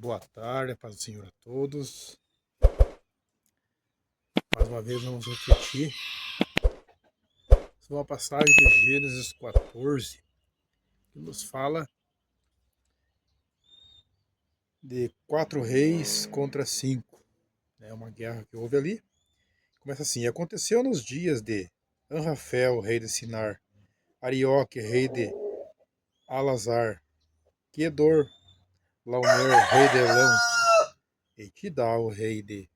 boa tarde, a paz do Senhor a todos. Mais uma vez vamos refletir sobre uma passagem de Gênesis 14, que nos fala de 4 reis contra 5. É uma guerra que houve ali. Começa assim: aconteceu nos dias de Anrafel, rei de Sinar, Arioque, rei de Alazar, Quedor, Laomer, rei de Elão, e Tidal, rei de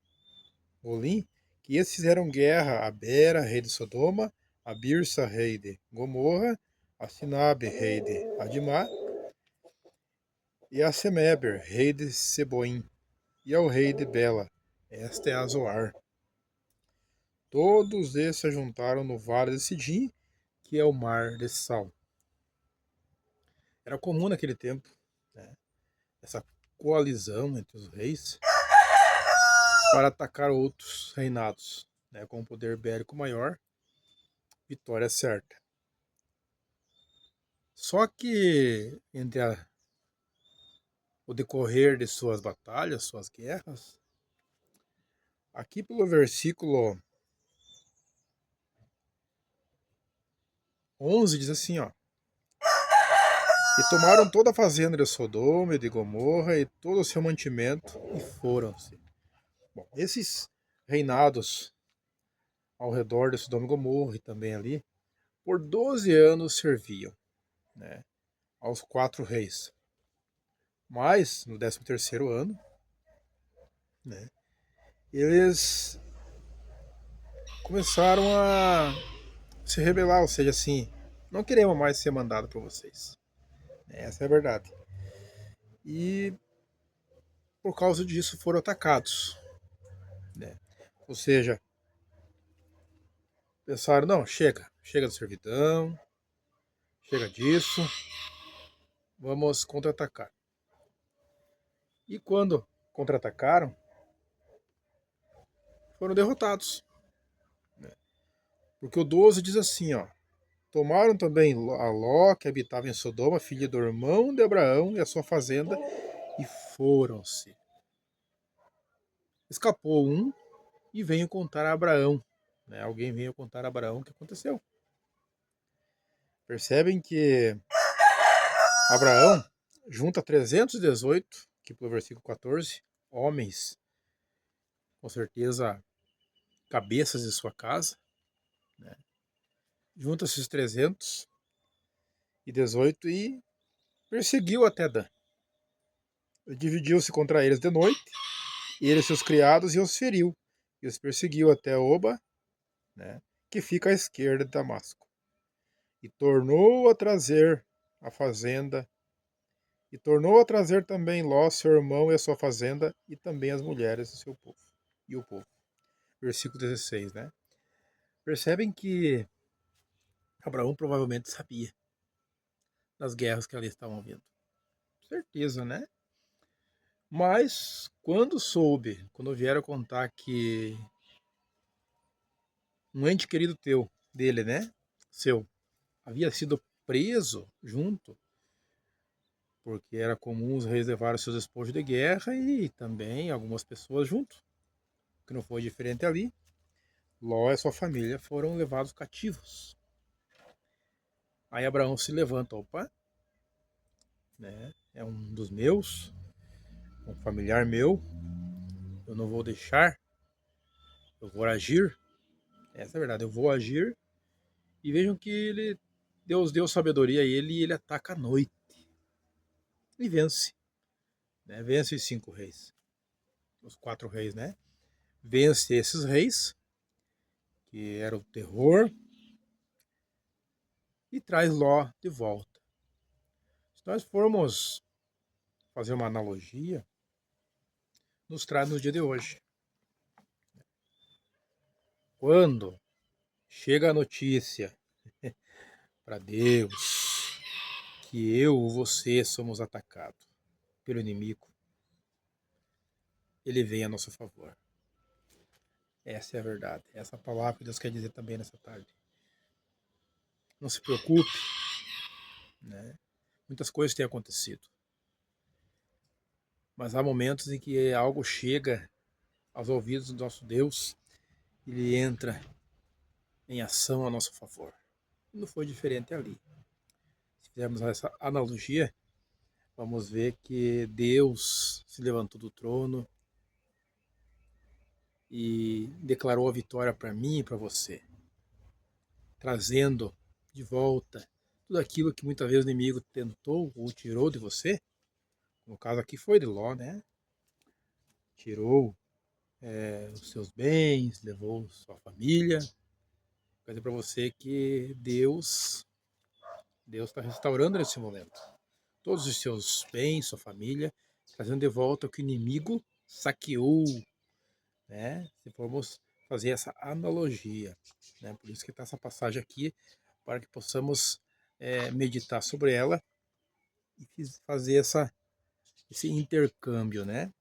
Olim, que esses fizeram guerra a Bera, rei de Sodoma, a Birsa, rei de Gomorra, a Sinabe, rei de Adimá, e a Semeber, rei de Seboim, e ao rei de Bela. Esta é a Zoar. Todos esses se juntaram no vale de Sidim, que é o mar de Sal. Era comum naquele tempo, né, essa coalizão entre os reis para atacar outros reinados, né, com um poder bélico maior, vitória certa. Só que entre o decorrer de suas batalhas, suas guerras, aqui pelo versículo 11 diz assim, ó: e tomaram toda a fazenda de Sodoma e de Gomorra e todo o seu mantimento e foram-se. Bom, esses reinados ao redor de Sodoma e Gomorra e também ali, por 12 anos serviam, né, aos 4 reis. Mas, no 13º ano, né, eles começaram a se rebelar, ou seja, assim, não queremos mais ser mandado por vocês. Essa é a verdade. E por causa disso foram atacados, né? Ou seja, pensaram, não, chega da servidão, chega disso, vamos contra-atacar. E quando contra-atacaram, foram derrotados, né? Porque o 12 diz assim, ó: tomaram também a Ló, que habitava em Sodoma, filha do irmão de Abraão, e a sua fazenda, e foram-se. Escapou um e veio contar a Abraão, né? Alguém veio contar a Abraão o que aconteceu. Percebem que Abraão junta 318, que pelo versículo 14, homens, com certeza cabeças de sua casa, né? Junta esses 318 e perseguiu até Dan. Dividiu-se contra eles de noite, ele, seus criados, e os feriu. E os perseguiu até Oba, né, que fica à esquerda de Damasco. E tornou a trazer a fazenda, e tornou a trazer também Ló, seu irmão, e a sua fazenda, e também as mulheres do seu povo. E o povo. Versículo 16, né? Percebem que Abraão provavelmente sabia das guerras que ali estavam vindo. Certeza, né? Mas quando vieram contar que um ente querido dele, né? Seu, havia sido preso junto, porque era comum os reis levarem seus despojos de guerra e também algumas pessoas junto, que não foi diferente ali. Ló e sua família foram levados cativos. Aí Abraão se levanta, opa, né? É um dos meus, um familiar meu, eu não vou deixar, eu vou agir. Essa é a verdade, eu vou agir. E vejam que Deus deu sabedoria a ele e ele ataca à noite. E vence. Né? Vence os 5 reis. Os 4 reis, né? Vence esses reis, que era o terror, e traz Ló de volta. Se nós formos fazer uma analogia, nos traz no dia de hoje. Quando chega a notícia para Deus que eu ou você somos atacados pelo inimigo, ele vem a nosso favor. Essa é a verdade. Essa palavra que Deus quer dizer também nessa tarde. Não se preocupe, né? Muitas coisas têm acontecido. Mas há momentos em que algo chega aos ouvidos do nosso Deus, ele entra em ação a nosso favor. Não foi diferente ali. Se fizermos essa analogia, vamos ver que Deus se levantou do trono e declarou a vitória para mim e para você, trazendo de volta tudo aquilo que muitas vezes o inimigo tentou ou tirou de você. No caso aqui foi de Ló, né? Tirou os seus bens, levou sua família. Quero dizer para você que Deus está restaurando nesse momento todos os seus bens, sua família, trazendo de volta o que o inimigo saqueou, né? Se formos fazer essa analogia, né? Por isso que está essa passagem aqui, para que possamos meditar sobre ela e fazer esse intercâmbio, né?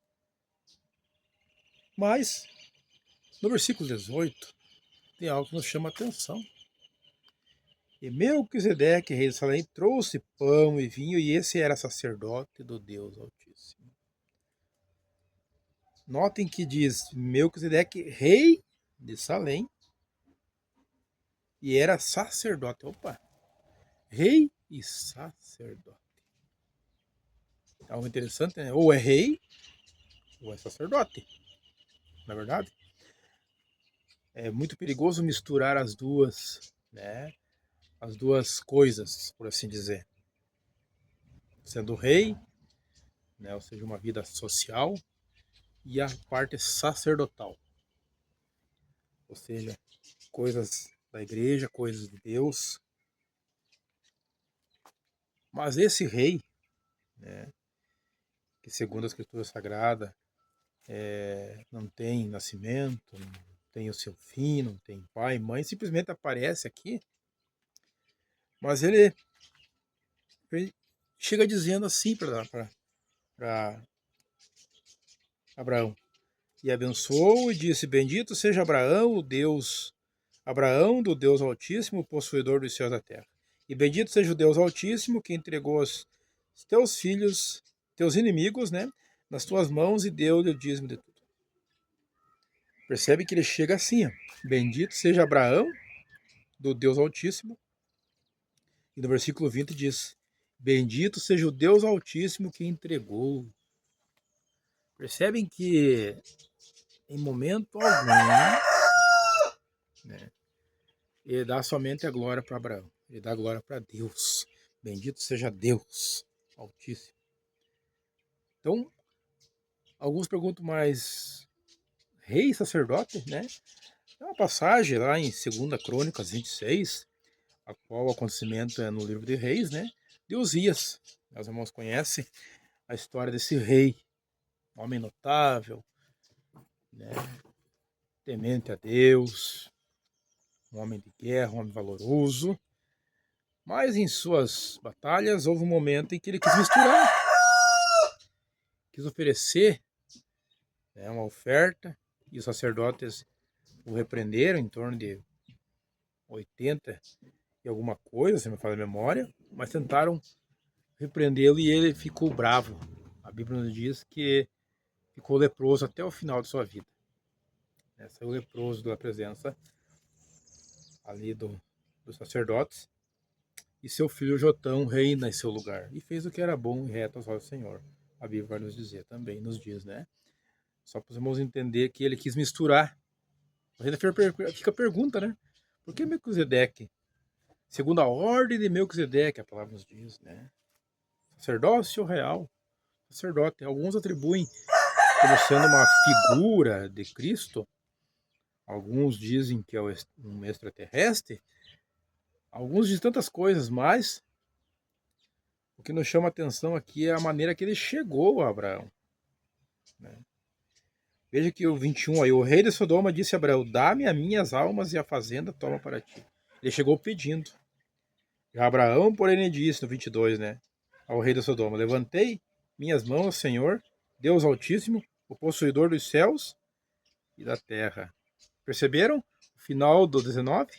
Mas, no versículo 18, tem algo que nos chama a atenção. E Melquisedeque, rei de Salém, trouxe pão e vinho, e esse era sacerdote do Deus Altíssimo. Notem que diz Melquisedeque, rei de Salém, e era sacerdote. Opa! Rei e sacerdote. Algo interessante, né? Ou é rei, ou é sacerdote. Na verdade, é muito perigoso misturar as duas, né? As duas coisas, por assim dizer. Sendo rei, né? Ou seja, uma vida social, e a parte sacerdotal. Ou seja, coisas da igreja, coisas de Deus. Mas esse rei, né, que segundo a Escritura Sagrada não tem nascimento, não tem o seu fim, não tem pai, mãe, simplesmente aparece aqui, mas ele chega dizendo assim para Abraão, e abençoou e disse, bendito seja Abraão do Deus Altíssimo, possuidor dos céus e da terra. E bendito seja o Deus Altíssimo que entregou os teus filhos, teus inimigos, né, nas tuas mãos e deu-lhe o dízimo de tudo. Percebe que ele chega assim, ó, bendito seja Abraão do Deus Altíssimo. E no versículo 20 diz, bendito seja o Deus Altíssimo que entregou. Percebem que em momento algum, né, ele dá somente a glória para Abraão. Ele dá a glória para Deus. Bendito seja Deus Altíssimo. Então, alguns perguntam, mas rei e sacerdote, né? É uma passagem lá em 2 Crônicas 26, a qual o acontecimento é no livro de Reis, né? De Uzias. Meus irmãos conhecem a história desse rei, um homem notável, né? Temente a Deus, um homem de guerra, um homem valoroso. Mas em suas batalhas houve um momento em que ele quis misturar, quis oferecer, né, uma oferta, e os sacerdotes o repreenderam em torno de 80 e alguma coisa, se me fala a memória, mas tentaram repreendê-lo e ele ficou bravo. A Bíblia nos diz que ficou leproso até o final de sua vida. Saiu leproso da presença ali dos sacerdotes, e seu filho Jotão reina em seu lugar, e fez o que era bom e reto aos olhos do Senhor. A Bíblia vai nos dizer também, nos diz, né? Só podemos entender que ele quis misturar. Mas ainda fica a pergunta, né? Por que Melquisedeque? Segundo a ordem de Melquisedeque, a palavra nos diz, né? Sacerdócio real, sacerdote. Alguns atribuem como sendo uma figura de Cristo. Alguns dizem que é um extraterrestre. Alguns dizem tantas coisas, mas o que nos chama a atenção aqui é a maneira que ele chegou a Abraão, né? Veja que o 21 aí, o rei de Sodoma disse a Abraão, dá-me as minhas almas e a fazenda toma para ti. Ele chegou pedindo. Já Abraão, porém, lhe disse no 22, né, ao rei de Sodoma, levantei minhas mãos ao Senhor, Deus Altíssimo, o possuidor dos céus e da terra. Perceberam o final do 19?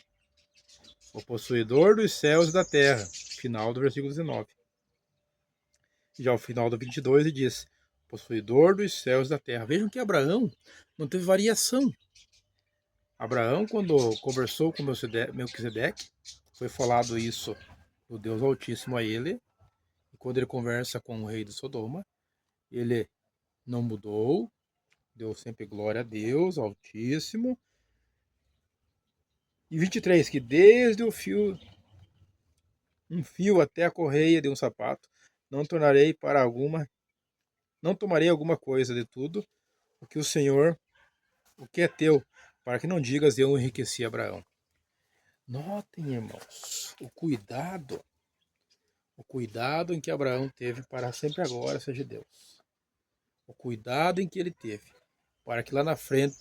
O possuidor dos céus e da terra. Final do versículo 19. Já o final do 22 ele diz, possuidor dos céus e da terra. Vejam que Abraão não teve variação. Abraão, quando conversou com Melquisedeque, foi falado isso do Deus Altíssimo a ele, e quando ele conversa com o rei de Sodoma, ele não mudou, deu sempre glória a Deus Altíssimo. E 23, que desde um fio até a correia de um sapato, não tornarei para alguma, não tomarei alguma coisa de tudo o que o Senhor, o que é teu, para que não digas eu enriqueci Abraão. Notem, irmãos, o cuidado em que Abraão teve para sempre agora seja Deus. O cuidado em que ele teve para que lá na frente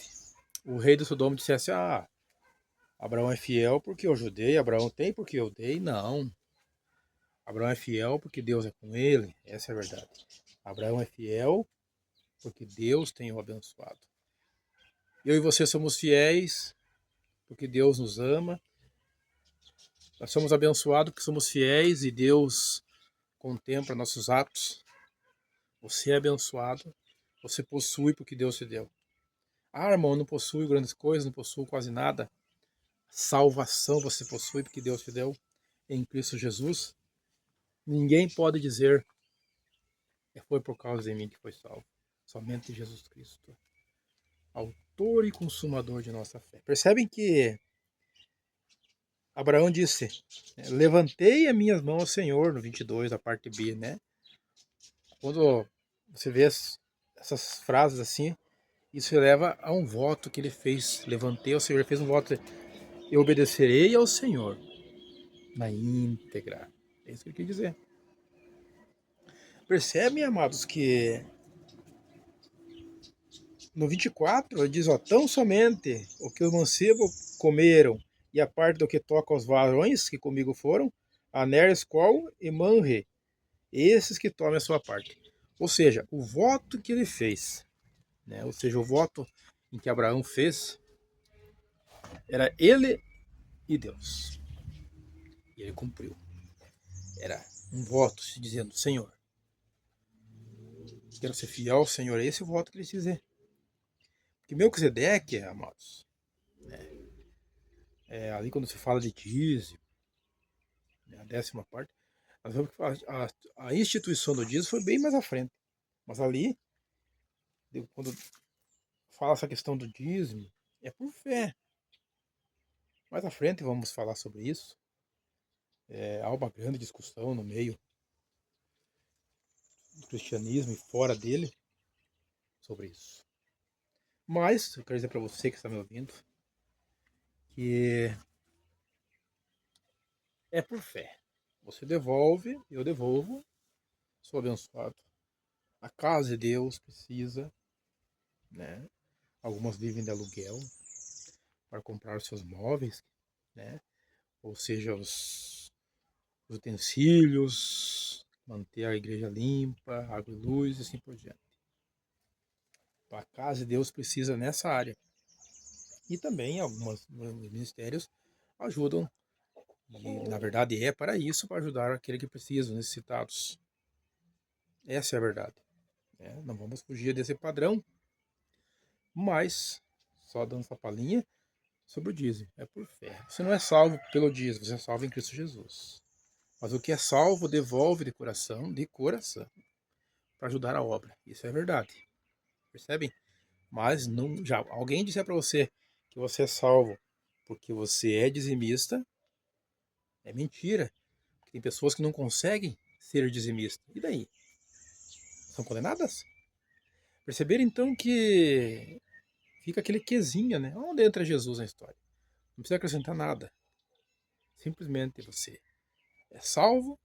o rei do Sodoma dissesse: ah, Abraão é fiel porque eu ajudei, Abraão tem porque eu dei. Não. Abraão é fiel porque Deus é com ele. Essa é a verdade. Abraão é fiel porque Deus tem o abençoado. Eu e você somos fiéis porque Deus nos ama. Nós somos abençoados porque somos fiéis e Deus contempla nossos atos. Você é abençoado. Você possui porque Deus te deu. Ah, irmão, não possui grandes coisas, não possui quase nada. Salvação você possui porque Deus te deu em Cristo Jesus. Ninguém pode dizer foi por causa de mim que foi salvo. Somente Jesus Cristo, autor e consumador de nossa fé. Percebem que Abraão disse: levantei as minhas mãos ao Senhor, no 22, a parte B, né? Quando você vê essas frases assim, isso leva a um voto que ele fez. Levantei ao Senhor, ele fez um voto: eu obedecerei ao Senhor na íntegra. É isso que ele quer dizer. Percebem, amados, que no 24 ele diz: ó, tão somente o que os mancebos comeram e a parte do que toca aos varões que comigo foram, Aner, Escol e Manre, esses que tomem a sua parte. Ou seja, o voto que ele fez, né? Ou seja, o voto em que Abraão fez, era ele e Deus. E ele cumpriu. Era um voto se dizendo: Senhor, quero ser fiel ao Senhor. Esse é o voto que ele dizer. Porque Melquisedeque, amados, ali quando se fala de dízimo, né, a 10ª parte, nós vemos que a instituição do dízimo foi bem mais à frente. Mas ali, quando fala essa questão do dízimo, é por fé. Mais à frente vamos falar sobre isso. Há uma grande discussão no meio do cristianismo e fora dele sobre isso. Mas, eu quero dizer para você que está me ouvindo, que é por fé. Você devolve, eu devolvo, sou abençoado. A casa de Deus precisa, né? Algumas vivem de aluguel para comprar os seus móveis, né? Ou seja, os utensílios, manter a igreja limpa, água e luz e assim por diante. A casa de Deus precisa nessa área. E também alguns ministérios ajudam, e na verdade é para isso, para ajudar aquele que precisa, os necessitados. Essa é a verdade. Não vamos fugir desse padrão, mas, só dando essa palhinha, sobre o dízimo. É por fé. Você não é salvo pelo dízimo, você é salvo em Cristo Jesus. Mas o que é salvo devolve de coração, para ajudar a obra. Isso é verdade. Percebem? Mas não, já alguém disser para você que você é salvo porque você é dizimista, é mentira. Tem pessoas que não conseguem ser dizimistas. E daí? São condenadas? Perceberam então que fica aquele quesinho, né? Onde entra Jesus na história? Não precisa acrescentar nada. Simplesmente você é salvo,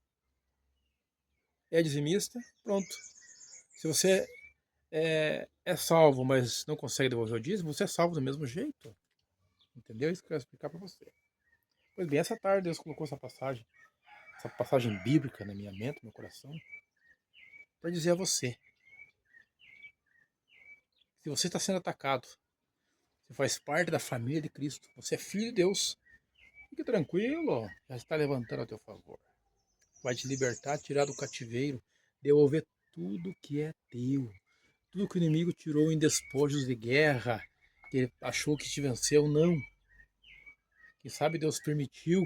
é dizimista, pronto. Se você é salvo, mas não consegue devolver o dízimo, você é salvo do mesmo jeito. Entendeu? Isso que eu quero explicar para você. Pois bem, essa tarde Deus colocou essa passagem bíblica na minha mente, no meu coração, para dizer a você: se você está sendo atacado, você faz parte da família de Cristo, você é filho de Deus, fique tranquilo, já está levantando a teu favor. Vai te libertar, tirar do cativeiro, devolver tudo que é teu. Tudo que o inimigo tirou em despojos de guerra, que ele achou que te venceu, não. Quem sabe Deus permitiu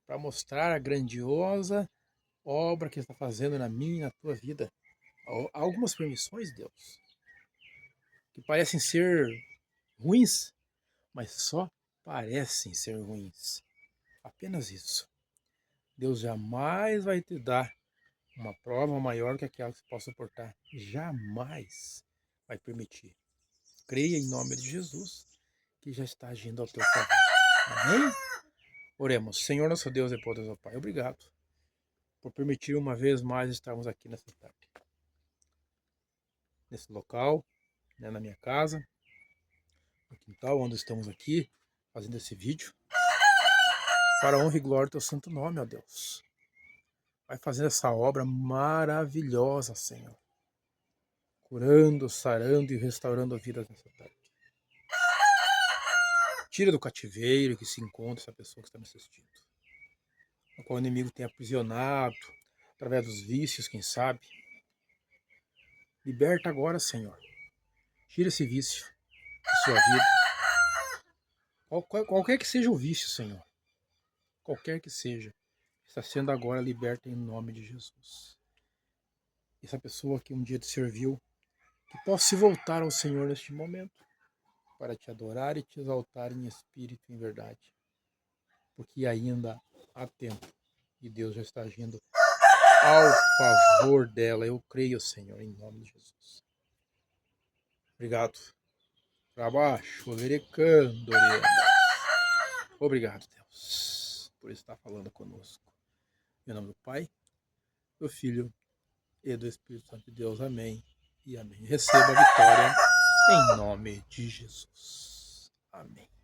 para mostrar a grandiosa obra que Ele está fazendo na minha e na tua vida. Há algumas permissões, Deus, que parecem ser ruins, mas só parecem ser ruins. Apenas isso. Deus jamais vai te dar uma prova maior que aquela que você possa suportar. Jamais vai permitir. Creia em nome de Jesus, que já está agindo ao teu favor. Amém? Oremos. Senhor nosso Deus e poderoso Pai, obrigado por permitir uma vez mais estarmos aqui nessa tarde. Nesse local, né, na minha casa, no quintal onde estamos aqui, fazendo esse vídeo. Para a honra e glória do teu santo nome, ó Deus. Vai fazer essa obra maravilhosa, Senhor. Curando, sarando e restaurando a vida nessa tarde. Tira do cativeiro que se encontra essa pessoa que está me assistindo. No qual o inimigo tem aprisionado, através dos vícios, quem sabe. Liberta agora, Senhor. Tira esse vício da sua vida. Qualquer que seja o vício, Senhor. Qualquer que seja. Está sendo agora liberta em nome de Jesus. Essa pessoa que um dia te serviu, que possa se voltar ao Senhor neste momento, para te adorar e te exaltar em espírito e em verdade. Porque ainda há tempo e Deus já está agindo ao favor dela. Eu creio, Senhor, em nome de Jesus. Obrigado. Para baixo, verecando, obrigado, Deus, por estar falando conosco. Em nome do Pai, do Filho e do Espírito Santo de Deus. Amém e amém. Receba a vitória em nome de Jesus. Amém.